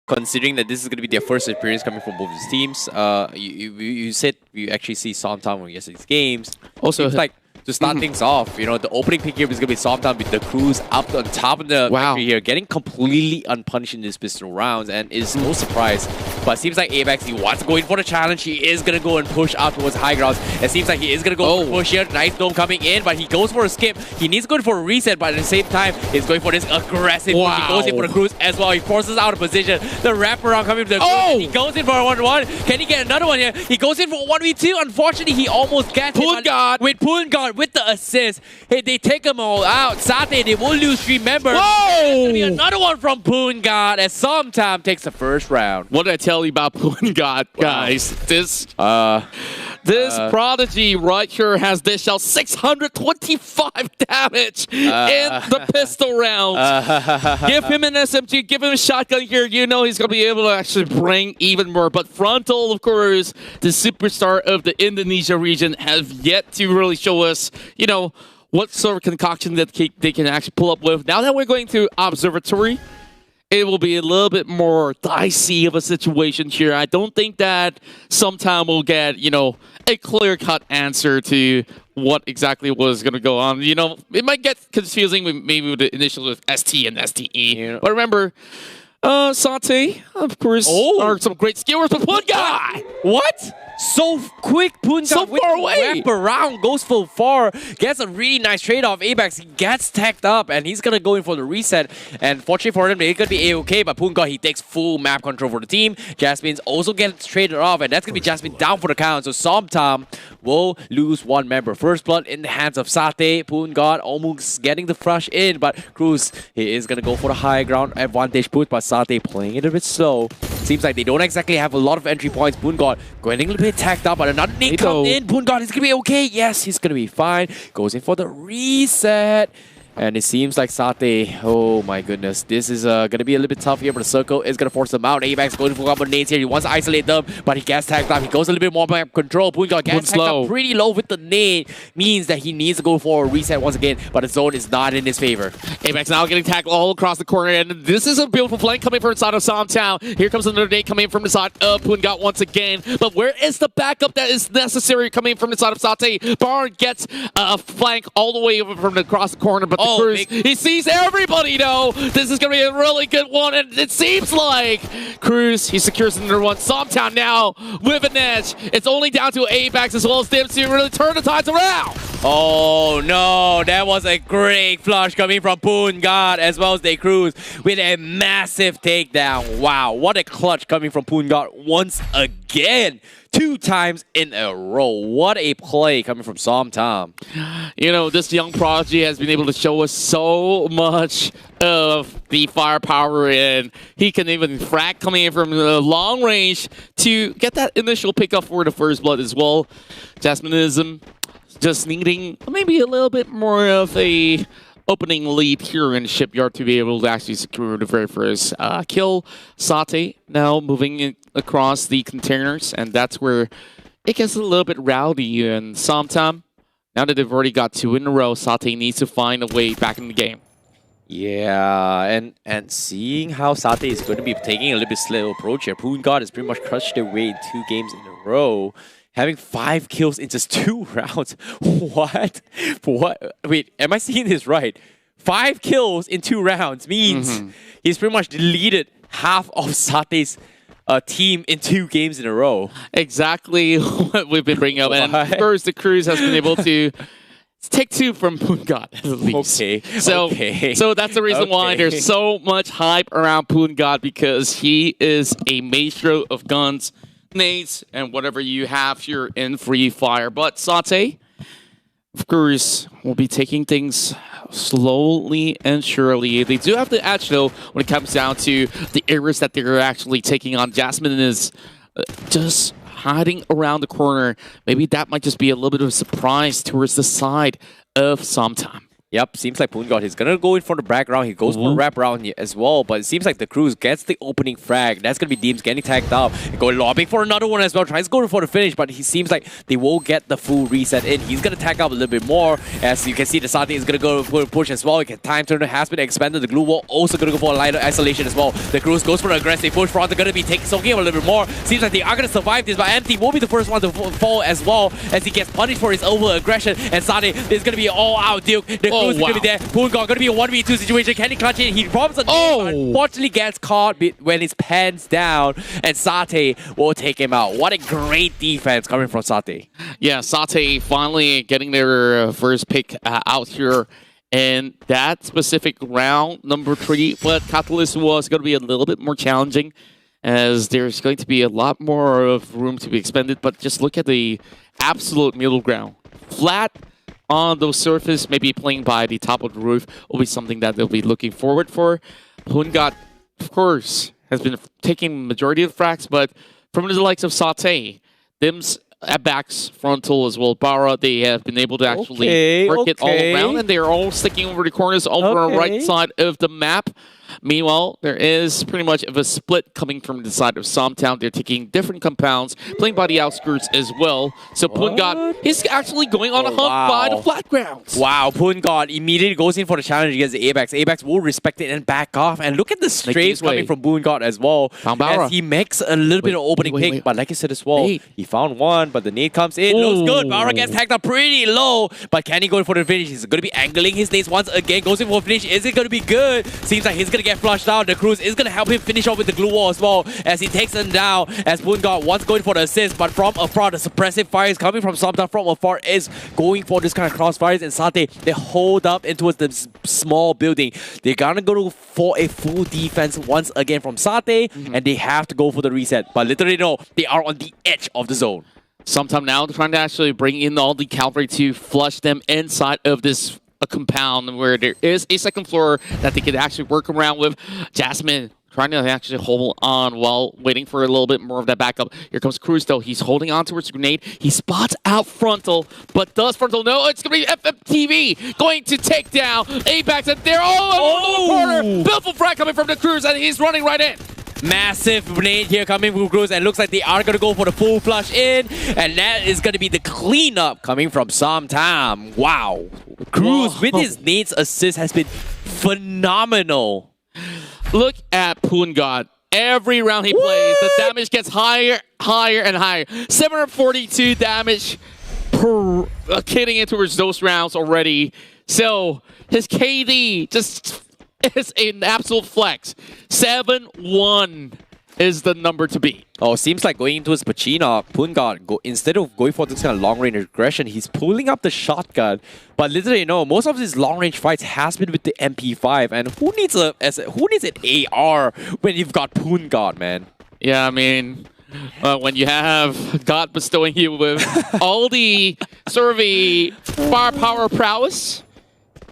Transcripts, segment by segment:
considering that this is going to be their first experience coming from both these teams. You said you actually see Somtown when yesterday's games. Also, seems like to start things off, the opening pick here is going to be Somtown with the Cruz up on top of the factory here, getting completely unpunished in these pistol rounds, and is no surprise. But it seems like Apex, he wants to go in for the challenge. He is going to go and push out towards high grounds. It seems like he is going to go for a push here. Nice dome coming in, but he goes for a skip. He needs to go for a reset, but at the same time, he's going for this aggressive push. He goes in for the Cruz as well. He forces out of position. The wraparound coming to the Cruz. He goes in for a 1-1. Can he get another one here? He goes in for a 1v2. Unfortunately, he almost gets it. With Poongard, with the assist. Hey, they take them all out. Satay, they will lose 3 members. There's going to be another one from Poongard as Somtown takes the first round. What did I tell you about Poongard, guys? This prodigy right here has dished out 625 damage in the pistol round. Give him an SMG, give him a shotgun here. You know he's going to be able to actually bring even more. But Frontal, of course, the superstar of the Indonesia region, have yet to really show us, what sort of concoction that they can actually pull up with. Now that we're going to Observatory, it will be a little bit more dicey of a situation here. I don't think that sometime we'll get, a clear-cut answer to what exactly was going to go on. It might get confusing maybe with the initial of ST and STE. But remember, Satay, of course, are some great skillers, but Poongard! What? So quick, Poongard so far away. Wrap around, goes full far, gets a really nice trade-off. Apex, he gets tagged up, and he's gonna go in for the reset. And fortunately for him, it could be A-okay, but Poongard, he takes full map control for the team. Jasmine's also gets traded off, and that's gonna be Jasmine down for the count. So Somtown will lose 1 member. First blood in the hands of Satay. Poongard almost getting the flush in, but Cruz, he is gonna go for the high ground advantage push, but Satay playing it a bit slow. Seems like they don't exactly have a lot of entry points. Poongard going a little bit tagged up, but another nade comes in. Poongard is going to be okay. Yes, he's going to be fine. Goes in for the reset. And it seems like Satay, oh my goodness, this is going to be a little bit tough here, but the circle is going to force them out. Apex going for a couple of nades here. He wants to isolate them, but he gets tagged up. He goes a little bit more by control. Poongard gets tagged up pretty low with the nade. Means that he needs to go for a reset once again, but the zone is not in his favor. Apex now getting tagged all across the corner, and this is a beautiful flank coming from inside of Somtown. Here comes another nade coming from the side of Poongard once again. But where is the backup that is necessary coming from the side of Satay? Barn gets a flank all the way over from across the corner, but the Cruz, he sees everybody, though. This is going to be a really good one, and it seems like Cruz, he secures another one. Somtown now with an edge. It's only down to Apex as well as Dims to really turn the tides around. Oh no, that was a great flush coming from Poongard as well as De Cruz with a massive takedown. Wow, what a clutch coming from Poongard once again. 2 times in a row. What a play coming from Somtown. This young prodigy has been able to show us so much of the firepower, and he can even frag coming in from the long range to get that initial pickup for the first blood as well. Jasminism just needing maybe a little bit more of a opening lead here in Shipyard to be able to actually secure the very first kill. Satay now moving across the containers, and that's where it gets a little bit rowdy. And Somtown, now that they've already got 2 in a row, Satay needs to find a way back in the game. Yeah, and seeing how Satay is going to be taking a little bit slow approach here, Poongard has pretty much crushed their way in 2 games in a row. Having 5 kills in just 2 rounds. What? Wait, am I seeing this right? 5 kills in 2 rounds means he's pretty much deleted half of Satay's team in 2 games in a row. Exactly what we've been bringing up. And of course, the Cruz has been able to take 2 from Poongard at least. So that's the reason why there's so much hype around Poongard, because he is a maestro of guns, nades, and whatever you have here in Free Fire. But Satay, of course, will be taking things slowly and surely. They do have the edge, though, when it comes down to the areas that they're actually taking on. Jasmine is just hiding around the corner. Maybe that might just be a little bit of a surprise towards the side of Somtown. Yep, seems like Poon God is gonna go in for the back round. He goes for the wrap round as well, but it seems like the Cruz gets the opening frag. That's gonna be Deems getting tagged up. Going lobbing for another one as well. Tries to go for the finish, but he seems like they won't get the full reset in. He's gonna tag up a little bit more. As you can see, the Satay is gonna go for a push as well. Time turner has been expanded. The glue wall also gonna go for a lighter isolation as well. The Cruz goes for an aggressive push. Front are gonna be soaking up a little bit more. Seems like they are gonna survive this, but Empty will be the first one to fall as well as he gets punished for his over aggression. And Satay is gonna be all out Duke. The Cruz is gonna be there. Poon God gonna be a 1v2 situation. Can he clutch it? He robs a but unfortunately gets caught when his pants down, and Satay will take him out. What a great defense coming from Satay. Yeah, Satay finally getting their first pick out here. And that specific round, number 3, but Catalyst was going to be a little bit more challenging as there's going to be a lot more of room to be expended. But just look at the absolute middle ground. Flat on the surface, maybe playing by the top of the roof will be something that they'll be looking forward for. Poon God, of course, has been taking majority of the frags, but from the likes of Satay, Dims at backs, frontal as well, Bara, they have been able to actually work it all around, and they're all sticking over the corners over on the right side of the map. Meanwhile, there is pretty much of a split coming from the side of Somtown. They're taking different compounds, playing by the outskirts as well. So Poon God is actually going on a hunt by the flat grounds. Wow, Poon God immediately goes in for the challenge against the Apex. Apex will respect it and back off. And look at the strays coming from Poon God as well. As he makes a little bit of opening pick, but like I said as well, he found one, but the nade comes in. Looks good. Bara gets tagged up pretty low, but can he go for the finish? He's going to be angling his nades once again. Goes in for a finish. Is it going to be good? Seems like he's going to get flushed out. The Cruz is going to help him finish off with the glue wall as well as he takes him down as Poon God wants going for the assist, but from afar, the suppressive fires coming from Somtown from afar is going for this kind of crossfires, and Satay, they hold up into the small building. They're going to go for a full defense once again from Satay, and they have to go for the reset. But literally, no, they are on the edge of the zone. Sometime now, they're trying to actually bring in all the cavalry to flush them inside of this compound where there is a second floor that they could actually work around with. Jasmine trying to actually hold on while waiting for a little bit more of that backup. Here comes Cruz, though. He's holding on towards the grenade. He spots out Frontal, but does Frontal know it's going to be FMTV going to take down Apex, and they're all in the corner. Beautiful frag coming from the Cruz, and he's running right in. Massive grenade here coming from Cruz, and looks like they are going to go for the full flush in, and that is going to be the cleanup coming from Somtown. Wow. Cruz with his nades assist has been phenomenal. Look at Poon God. Every round he plays, the damage gets higher, higher, and higher. 742 damage per hitting it towards those rounds already. So his KD just is an absolute flex. 7-1 is the number to beat. Oh, seems like going into his Pachinko, Poon God, instead of going for this kind of long-range aggression, he's pulling up the shotgun. But literally, most of his long-range fights has been with the MP5, and who needs an AR when you've got Poon God, man? Yeah, I mean, when you have God bestowing you with all the sort of a firepower prowess,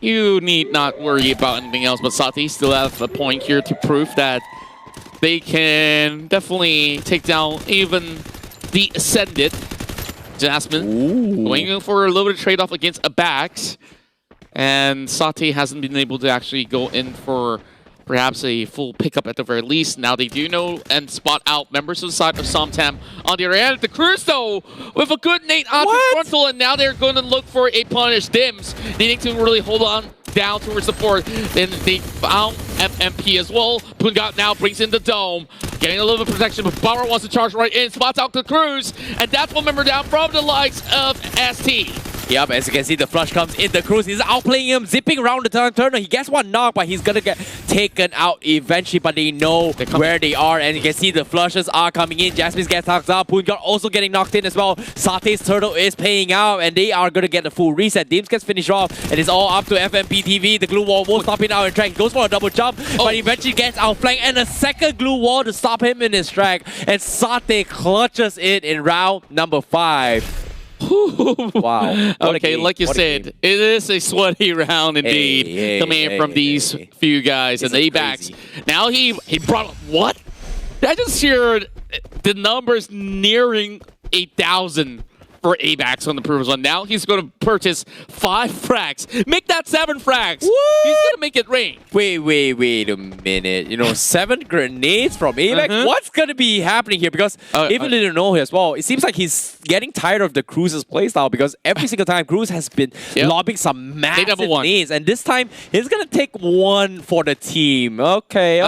you need not worry about anything else. But Satay still have a point here to prove that they can definitely take down even the Ascended. Jasmine going for a little bit of trade-off against Abax. And Satay hasn't been able to actually go in for perhaps a full pickup at the very least. Now they do know and spot out members of the side of Somtam. On the other hand, the Cruz, though, with a good nade onto Frontal, and now they're going to look for a punish. Dims needing to really hold on down towards the fort. Then they found FMP as well. Poon God now brings in the dome, getting a little bit of protection, but Bauer wants to charge right in, spots out the Cruz, and that's one member down from the likes of ST. Yep, as you can see, the flush comes in. The Cruz is outplaying him, zipping around the turner. He gets one knock, but he's going to get taken out eventually. But they know where they are, and you can see the flushes are coming in. Jasmine gets knocked out. Poon God also getting knocked in as well. Satay's turtle is paying out, and they are going to get the full reset. Dims gets finished off, and it's all up to FMP TV. The glue wall won't stop him out in track. He goes for a double jump, but eventually gets outflanked, and a second glue wall to stop him in his track. And Satay clutches it in round number 5. Wow. Okay, like you said, it is a sweaty round indeed coming in from these few guys. And the Abax. Now he brought what? I just heard the numbers nearing 8,000 for ABAX on the previous one. Now he's going to purchase 5 frags. Make that 7 frags. He's going to make it rain. Wait a minute. You know, 7 grenades from ABAX? What's going to be happening here? Because even didn't know as well, it seems like he's getting tired of the Cruz's playstyle because every single time Cruz has been lobbing some massive nades. And this time, he's going to take 1 for the team. Okay.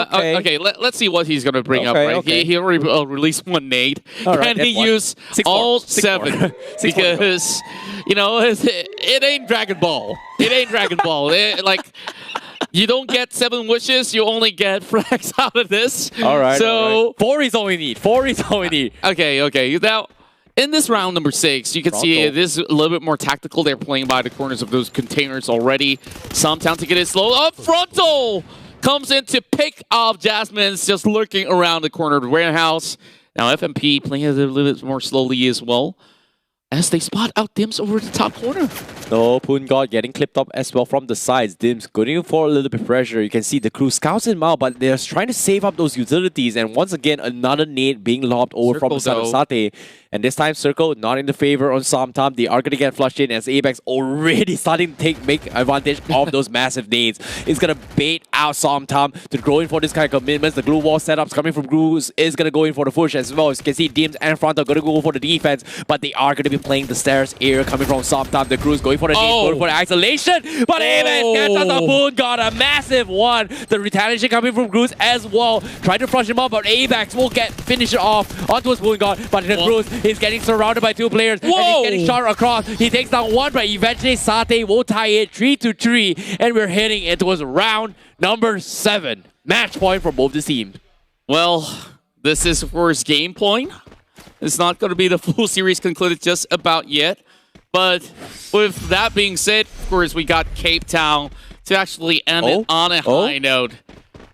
Let's see what he's going to bring up. Right? He already released 1 nade. Can he use all 7? Because, you know, it ain't Dragon Ball. It ain't Dragon Ball. You don't get 7 wishes, you only get frags out of this. All right. So 4 is all we need. 4 is all we need. Okay. Now, in this round number 6, you can see it is a little bit more tactical. They're playing by the corners of those containers already. Sometimes to get it slow. Up frontal comes in to pick off Jasmine's just lurking around the corner of the warehouse. Now FMP playing a little bit more slowly as well, as they spot out Dims over the top corner. No, Poongod getting clipped up as well from the sides. Dims going for a little bit of pressure. You can see the crew scouts him out, but they're trying to save up those utilities. And once again, another nade being lobbed over from the side of Satay. And this time, Circle not in the favor on Somtom. They are going to get flushed in as ABAX already starting to make advantage of those massive nades. It's going to bait out Somtom to go in for this kind of commitments. The glue wall setups coming from Cruz is going to go in for the push as well. As you can see, Dims and Front are going to go for the defense, but they are going to be playing the stairs here coming from Somtom. The Cruz going for the nade, going for the isolation, but ABAX gets us a Poon, got a massive one. The retaliation coming from Cruz as well. Trying to flush him off, but ABAX will finish it off onto his Poongod, but the Cruz is getting surrounded by 2 players, and he's getting shot across. He takes down 1, but eventually Satay will tie it 3-3, and we're heading into round number 7. Match point for both the teams. Well, this is for his game point. It's not going to be the full series concluded just about yet. But with that being said, of course, we got Cape Town to actually end it on a high note.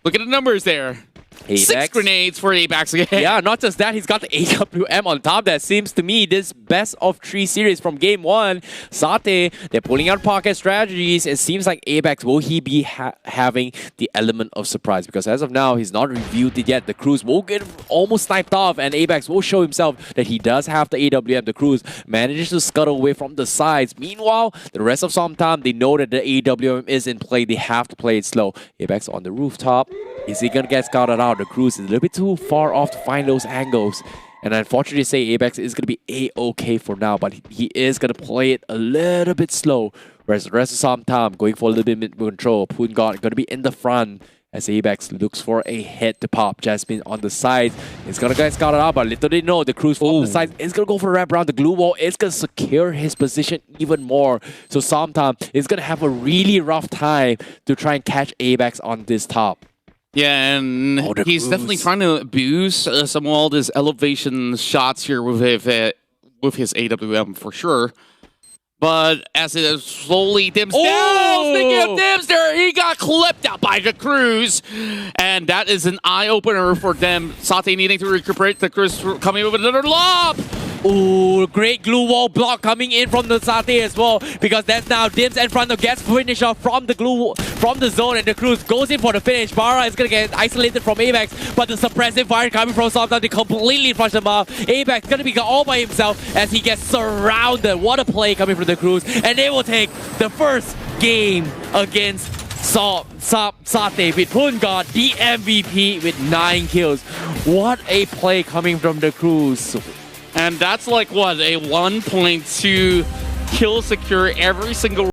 Look at the numbers there. ABAX. 6 grenades for ABAX again. Yeah, not just that, he's got the AWM on top. That seems to me this best of 3 series from game 1. Satay, they're pulling out pocket strategies. It seems like ABAX, will he be having the element of surprise? Because as of now, he's not reviewed it yet. The Cruz will get almost sniped off, and ABAX will show himself that he does have the AWM. The Cruz manages to scuttle away from the sides. Meanwhile, the rest of Somtom, they know that the AWM is in play. They have to play it slow. ABAX on the rooftop. Is he going to get scouted out? The Cruz is a little bit too far off to find those angles. And unfortunately, say ABAX is going to be A-okay for now, but he is going to play it a little bit slow. Whereas the rest of Somtom going for a little bit mid control. Poongod going to be in the front as ABAX looks for a hit to pop. Jasmine on the side. It's going to get scouted out, but little they know the Cruz from the side is going to go for a wrap around. The glue wall is going to secure his position even more. So Somtom is going to have a really rough time to try and catch ABAX on this top. Yeah, and he's definitely trying to abuse some of all his elevation shots here with his AWM for sure. But as it slowly dims down, speaking of dims there, he got clipped out by the Cruz. And that is an eye-opener for them. Satay needing to recuperate, the Cruz coming with another lob. Ooh, great glue wall block coming in from the Satay as well, because that's now Dims and Fronto gets finish off from the zone, and the Cruz goes in for the finish. Bara is gonna get isolated from ABAX, but the suppressive fire coming from Somtom, they completely flush them off. ABAX gonna be all by himself as he gets surrounded. What a play coming from the Cruz, and they will take the first game against Satay with Poongod, the MVP with 9 kills. What a play coming from the Cruz. And that's like, what, a 1.2 kill secure every single